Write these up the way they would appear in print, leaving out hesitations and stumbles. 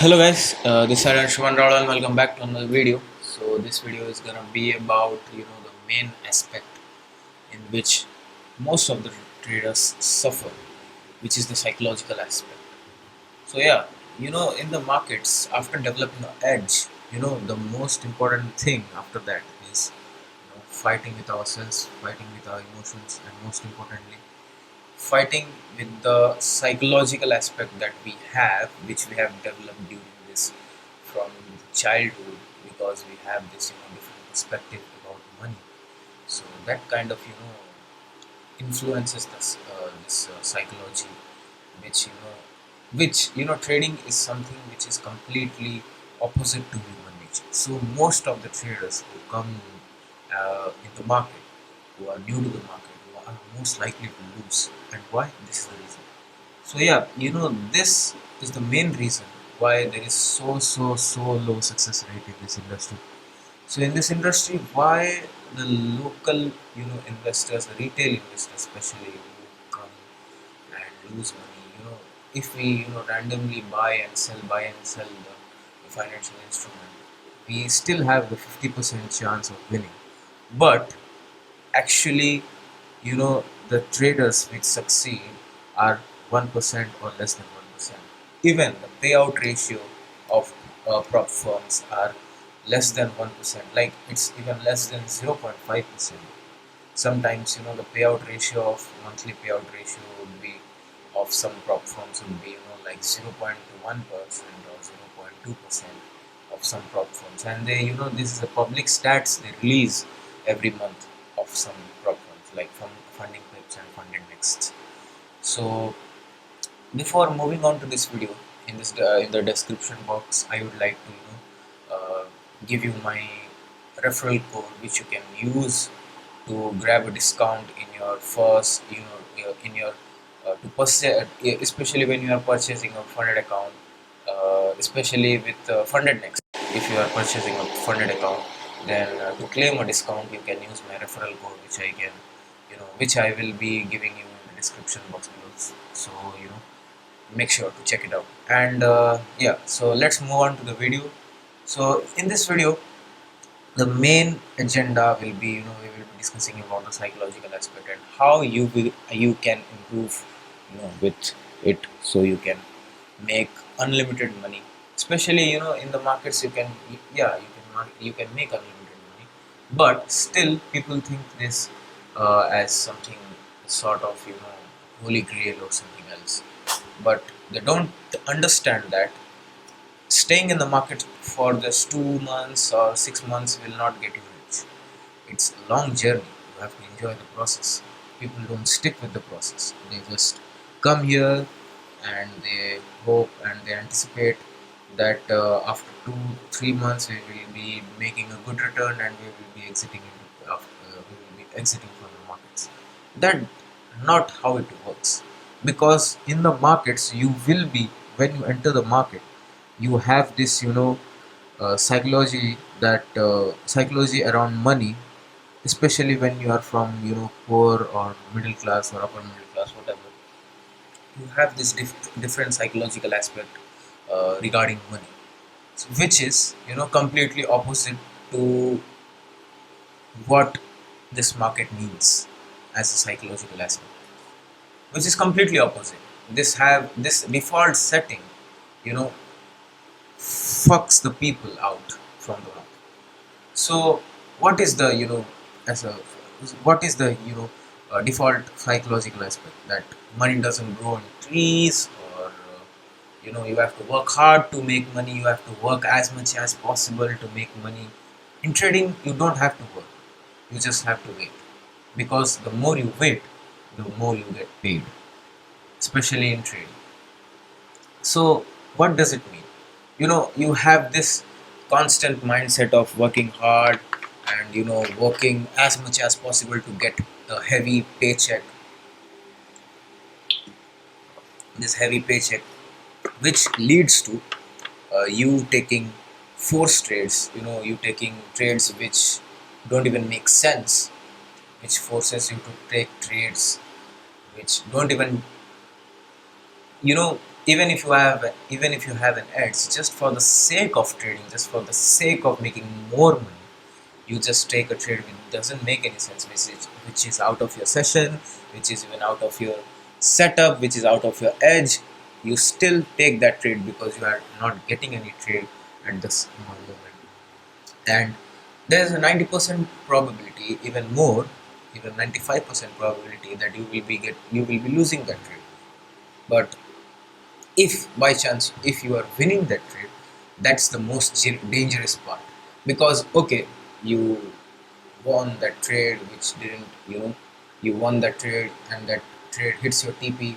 Hello guys, this is Anshuman Rao and welcome back to another video. So this video is gonna be about the main aspect in which most of the traders suffer, which is the psychological aspect. So yeah, in the markets after developing an edge, the most important thing after that is fighting with ourselves, fighting with our emotions, and most importantly fighting with the psychological aspect that we have, which we have developed during this from childhood, because we have this different perspective about money. So that kind of influences this psychology, which trading is something which is completely opposite to human nature. So most of the traders who come in the market, who are new to the market, who are most likely to lose. And why? This is the reason. So yeah, this is the main reason why there is so low success rate in this industry. So in this industry, why the local investors, the retail investors especially, who come and lose money, if we randomly buy and sell the financial instrument, we still have the 50% chance of winning. But actually, the traders which succeed are 1% or less than 1%. Even the payout ratio of prop firms are less than 1%, like it's even less than 0.5%. Sometimes the payout ratio of monthly payout ratio would be of some prop firms would be like 0.1% or 0.2% of some prop firms. And they this is the public stats they release every month of some prop firms, like from funding pips and funded next. So before moving on to this video, in the description box I would like to give you my referral code, which you can use to grab a discount in your first in your to purchase, especially when you are purchasing a funded account, especially with funded next. If you are purchasing a funded account, then to claim a discount you can use my referral code, which I will be giving you in the description box below. So make sure to check it out. And yeah, so let's move on to the video. So in this video, the main agenda will be we will be discussing about the psychological aspect and how you can improve with it, so you can make unlimited money. Especially in the markets, you can make unlimited money, but still people think this as something sort of holy grail or something else. But they don't understand that staying in the market for just 2 months or 6 months will not get you rich. It's a long journey. You have to enjoy the process. People don't stick with the process. They just come here and they hope and they anticipate that after 2 3 months we will be making a good return and we will be exiting from the markets. That not how it works, because in the markets you will be, when you enter the market, you have this psychology around money, especially when you are from poor or middle class or upper middle class, whatever. You have this different psychological aspect regarding money, which is completely opposite to what this market needs as a psychological aspect, which is completely opposite. This default setting you know fucks the people out from the market. So what is the as a what is the default psychological aspect? That money doesn't grow on trees, or you have to work hard to make money, you have to work as much as possible to make money. In trading you don't have to work, you just have to wait, because the more you wait, the more you get paid, especially in trading. So what does it mean? You have this constant mindset of working hard and working as much as possible to get a heavy paycheck, this heavy paycheck, which leads to you taking forced trades, you taking trades which don't even make sense, which forces you to take trades which don't even you know even if you have an edge, just for the sake of trading, just for the sake of making more money, you just take a trade which doesn't make any sense, which is out of your session, which is even out of your setup, which is out of your edge. You still take that trade because you are not getting any trade at this moment. And there is a 90% probability, even more, even 95% probability that you will be losing that trade. But if by chance if you are winning that trade, that's the most dangerous part. Because okay, you won that trade which didn't, you won that trade and that trade hits your TP,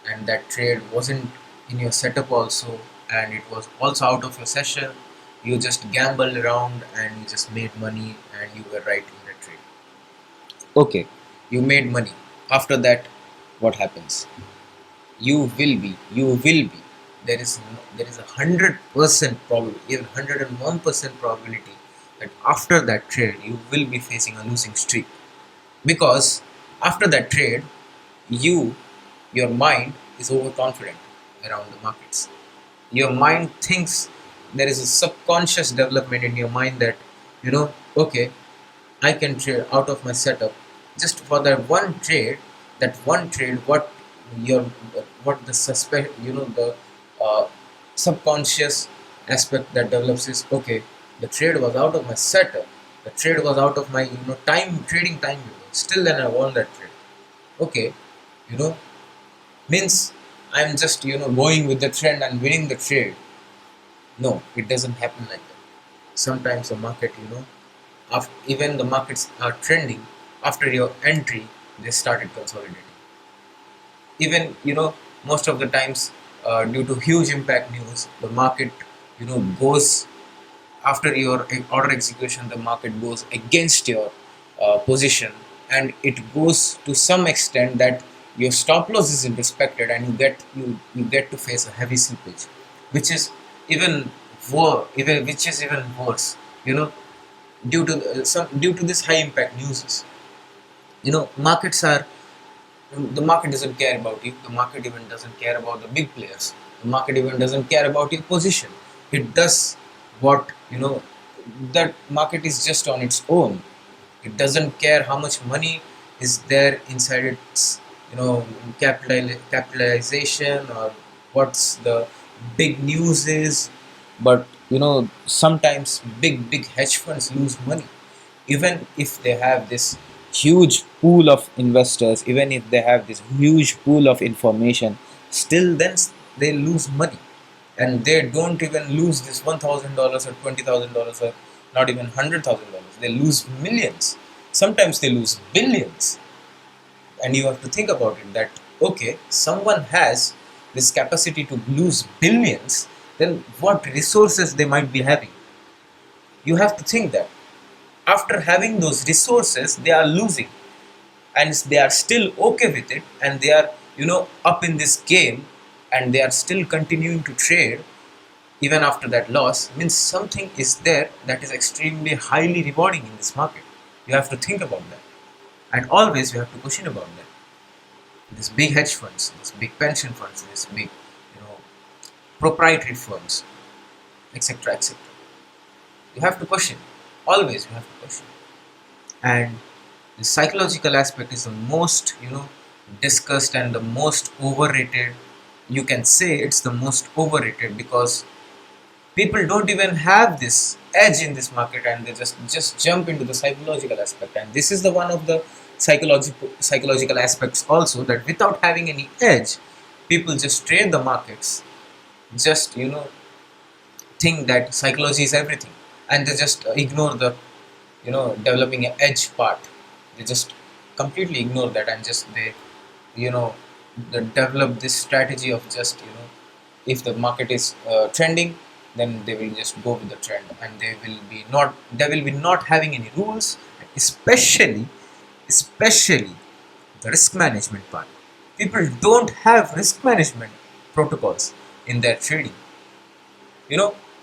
and that trade wasn't in your setup also, and it was also out of your session. You just gambled around and you just made money and you were right in that trade. Okay, you made money. After that, what happens? You will be there is 100% probability, even 101% probability that after that trade you will be facing a losing streak. Because after that trade, you your mind is overconfident around the markets. Your mind thinks, there is a subconscious development in your mind that, okay, I can trade out of my setup just for that one trade. That one trade, your what the suspect, the uh, subconscious aspect that develops is, okay, the trade was out of my setup. The trade was out of my time trading time window. Still, then I won that trade. Okay, you know means I'm just going with the trend and winning the trade. No, it doesn't happen like that. Sometimes the market, even the markets are trending, after your entry they started consolidating. Even most of the times, due to huge impact news, the market goes, after your order execution, the market goes against your position, and it goes to some extent that your stop loss isn't respected, and you get to face a heavy slippage, which is even worse, due to this high impact news. Markets are The market doesn't care about you. The market even doesn't care about the big players. The market even doesn't care about your position. It does what, that market is just on its own. It doesn't care how much money is there inside its, capitalization, or what's the big news is. But sometimes big hedge funds lose money, even if they have this huge pool of investors, even if they have this huge pool of information, still then they lose money. And they don't even lose this $1,000 or $20,000 or not even $100,000. They lose millions. Sometimes they lose billions. And you have to think about it that, okay, someone has this capacity to lose billions, then what resources they might be having. You have to think that after having those resources they are losing, and they are still okay with it, and they are up in this game, and they are still continuing to trade even after that loss, means something is there that is extremely highly rewarding in this market. You have to think about that, and always you have to question about that. These big hedge funds, these big pension funds, these big proprietary firms, etc., etc., you have to question. Always you have to question. And the psychological aspect is the most discussed and the most overrated. You can say it's the most overrated, because people don't even have this edge in this market, and they just jump into the psychological aspect. And this is the one of the psychological aspects also, that without having any edge, people just trade the markets, just think that psychology is everything, and they just ignore the developing an edge part. They just completely ignore that, and just you know they develop this strategy of just if the market is trending, then they will just go with the trend, and they will be not having any rules, especially the risk management part. People don't have risk management protocols in their trading.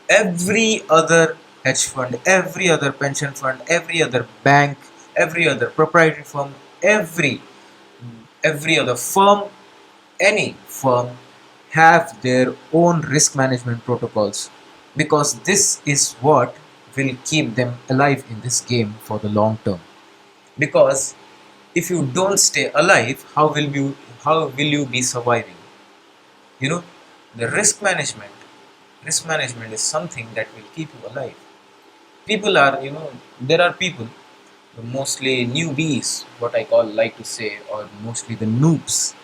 Every other hedge fund, every other pension fund, every other bank, every other proprietary firm, every other firm, any firm have their own risk management protocols, because this is what will keep them alive in this game for the long term. Because if you don't stay alive, how will you be surviving? You know, the risk management is something that will keep you alive. People are, there are people, mostly newbies, what I call like to say, or mostly the noobs.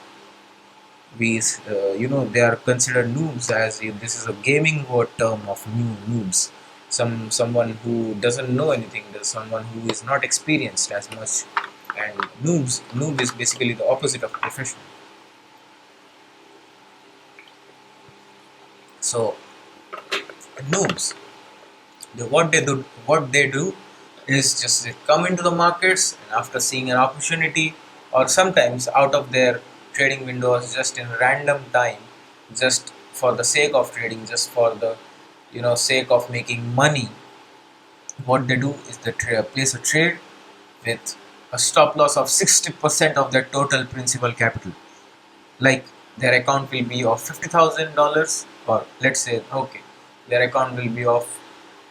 They are considered noobs, as if this is a gaming word term of new noobs. Someone who doesn't know anything, there's someone who is not experienced as much. And noob is basically the opposite of professional. So noobs, what they do is just they come into the markets, and after seeing an opportunity, or sometimes out of their trading windows, just in random time, just for the sake of trading, just for the sake of making money, what they do is they place a trade with a stop loss of 60% of their total principal capital. Like, their account will be of $50,000, or let's say, okay, their account will be of,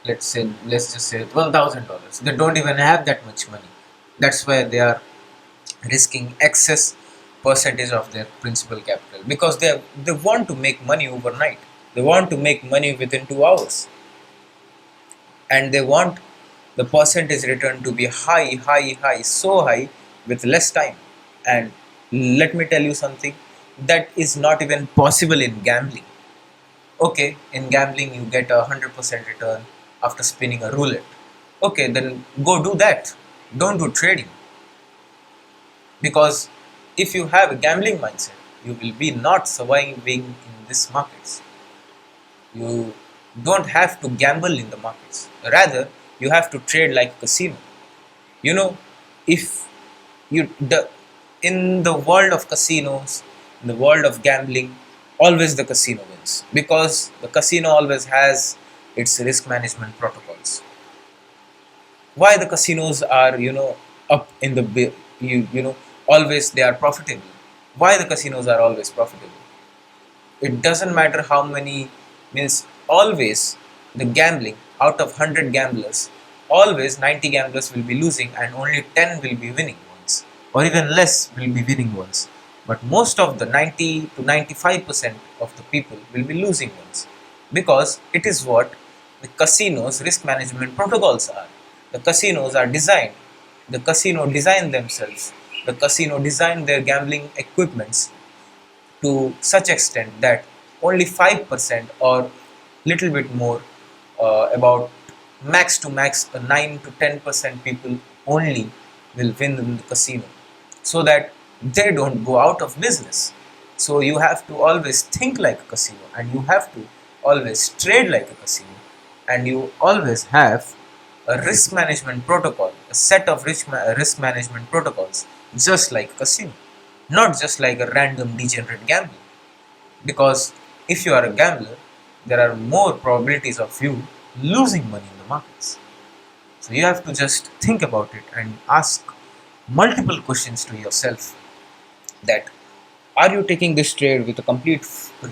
let's just say $12,000. They don't even have that much money. That's why they are risking excess percentage of their principal capital, because they want to make money overnight. They want to make money within 2 hours, and they want the percentage return to be high, so high, with less time. And let me tell you something, that is not even possible in gambling. Okay, in gambling you get 100% return after spinning a roulette. Okay, then go do that. Don't do trading. Because if you have a gambling mindset, you will be not surviving in these markets. You don't have to gamble in the markets. Rather, you have to trade like a casino. You know, if you the in the world of casinos, in the world of gambling, always the casino wins, because the casino always has its risk management protocols. Why the casinos are, up in the always they are profitable? Why the casinos are always profitable? It doesn't matter how many, means always, the gambling, out of 100 gamblers, always 90 gamblers will be losing, and only 10 will be winning ones, or even less will be winning ones. But most of the 90 to 95% of the people will be losing ones, because it is what the casinos risk management protocols are. The casinos are designed, the casino design themselves, the casino design their gambling equipments to such extent that only 5% or little bit more, about max to max 9 to 10% people only will win in the casino, so that they don't go out of business. So you have to always think like a casino, and you have to always trade like a casino, and you always have a risk management protocol, a set of risk management protocols, just like a casino, not just like a random degenerate gambling. Because if you are a gambler, there are more probabilities of you losing money in the markets. So you have to just think about it and ask multiple questions to yourself, that are you taking this trade with a complete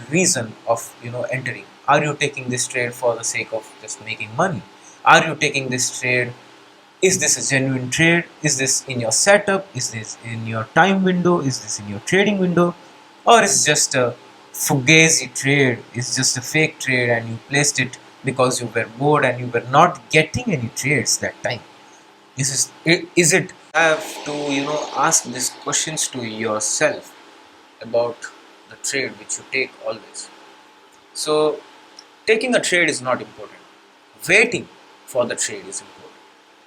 reason of entering? Are you taking this trade for the sake of just making money? Are you taking this trade, is this a genuine trade? Is this in your setup? Is this in your time window? Is this in your trading window? Or is just a fugazi trade? It's just a fake trade, and you placed it because you were bored and you were not getting any trades that time? Is it have to ask these questions to yourself about the trade which you take always. So taking a trade is not important. Waiting for the trade is important,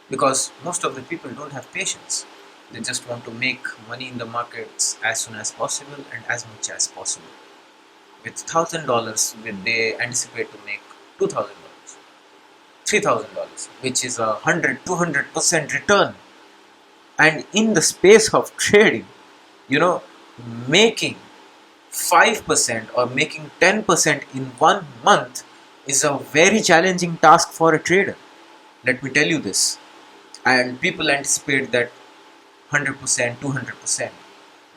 because most of the people don't have patience. They just want to make money in the markets as soon as possible and as much as possible. With $1,000, they anticipate to make $2,000, $3,000, which is 200% return. And in the space of trading, you know, making 5% or making 10% in 1 month is a very challenging task for a trader. Let me tell you this. And people anticipate that 100%, 200%,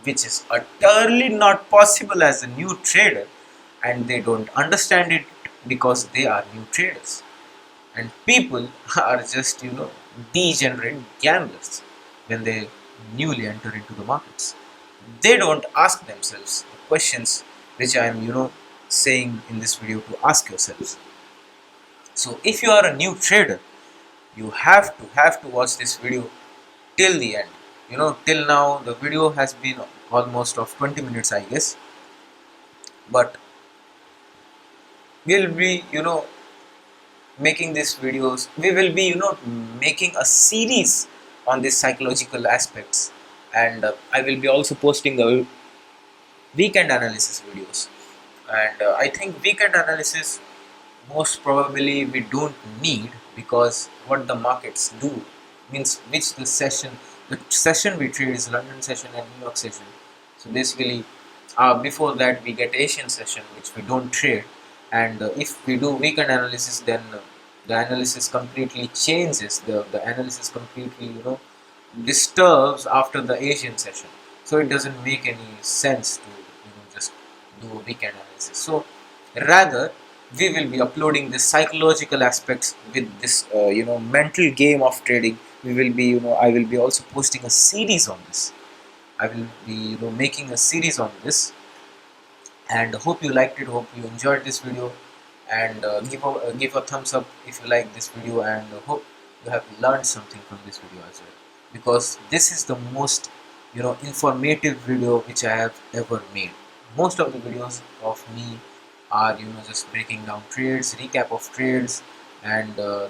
which is utterly not possible as a new trader. and they don't understand it because they are new traders. And people are just, degenerate gamblers when they newly enter into the markets. They don't ask themselves the questions which I am, saying in this video to ask yourselves. So if you are a new trader, you have to watch this video till the end. Till now the video has been almost of 20 minutes, I guess, but we'll be, making these videos. We will be, making a series on these psychological aspects, and I will be also posting the weekend analysis videos. And I think weekend analysis most probably we don't need, because what the markets do means which the session we trade is London session and New York session. So basically, before that we get Asian session, which we don't trade, and if we do weekend analysis, then the analysis completely changes. The analysis completely, disturbs after the Asian session. So it doesn't make any sense to, just do a weekend analysis. So rather, we will be uploading the psychological aspects with this, mental game of trading. We will be, I will be also posting a series on this. I will be, making a series on this, and hope you liked it. Hope you enjoyed this video, and give a thumbs up if you like this video, and hope you have learned something from this video as well, because this is the most, informative video which I have ever made. Most of the videos of me are, just breaking down trades, recap of trades, and the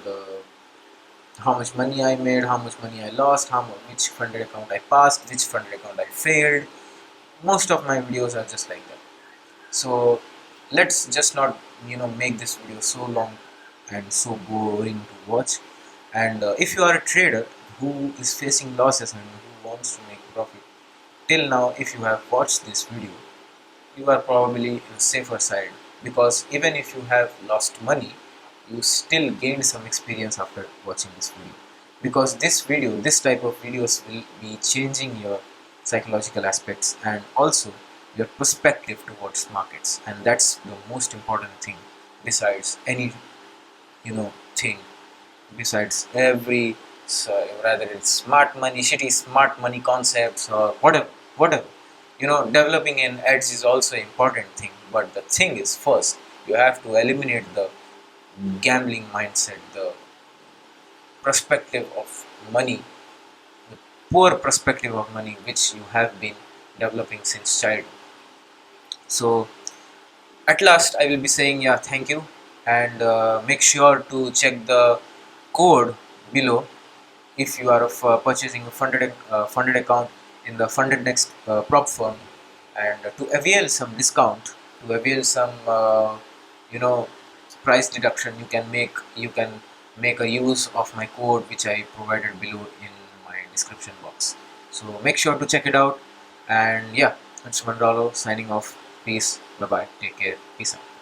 how much money I made, how much money I lost, which funded account I passed, which funded account I failed. Most of my videos are just like that. So let's just not, make this video so long and so boring to watch. And if you are a trader who is facing losses and who wants to make profit, till now if you have watched this video, you are probably in a safer side, because even if you have lost money, you still gained some experience after watching this video, because this type of videos will be changing your psychological aspects and also your perspective towards markets, and that's the most important thing, besides any, thing, besides every, so rather it's smart money, shitty smart money concepts, or whatever. Developing an edge is also an important thing, but the thing is, first you have to eliminate the gambling mindset, the perspective of money, the poor perspective of money which you have been developing since childhood. So at last I will be saying, yeah, thank you, and make sure to check the code below if you are of purchasing a funded account in the funded next prop firm, and to avail some discount, to avail some, you know price deduction, you can make a use of my code which I provided below in my description box. So make sure to check it out, and yeah, it's Mandalo signing off. Peace, bye bye, take care, peace out.